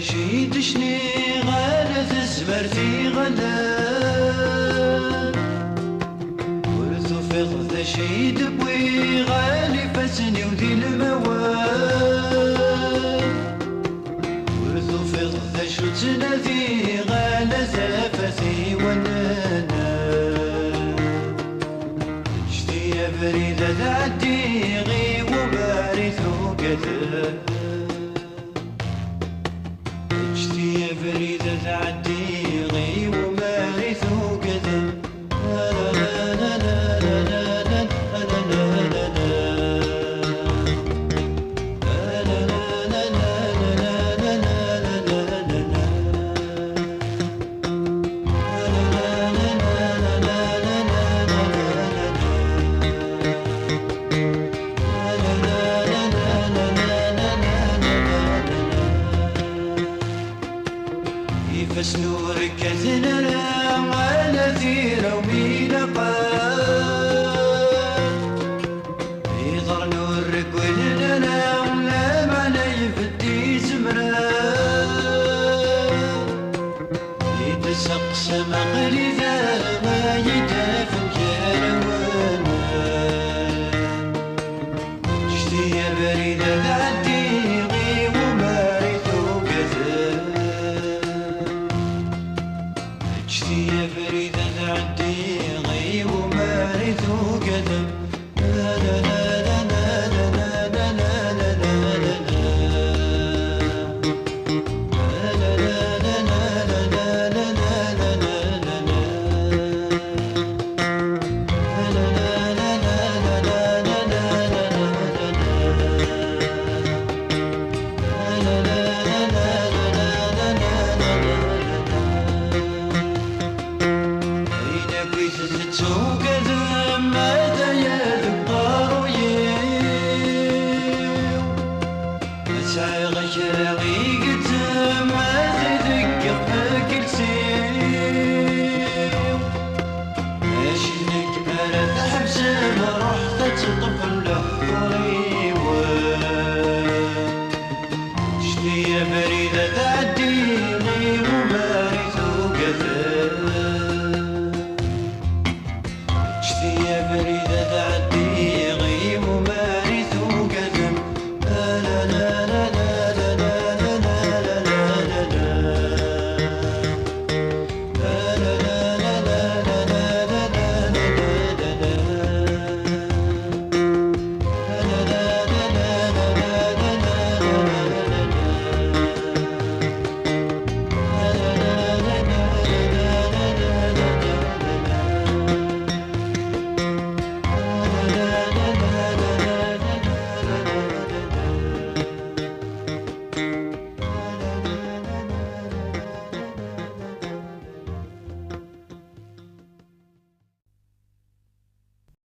شيدشني غالة زمرتي غلا ورثو فيض شيد بوي غالي فاسني وذي الموال ورثو فيض شو تنادي غالة زافتي ونانا جدي يا بريدة تعدي غي وبارثو كذا فريدة تعدي غي ومارثو كذا فسنور كثنا على ثيرة ومينا قال يضر نور كلنا ولا معنا يفدي زمران يتسقسم غريذا ما يدافن كروانا جدي يا بريدة تعدي غي ومارثو كذا جدي يا فريدة تعدي غي ومارثو كذا So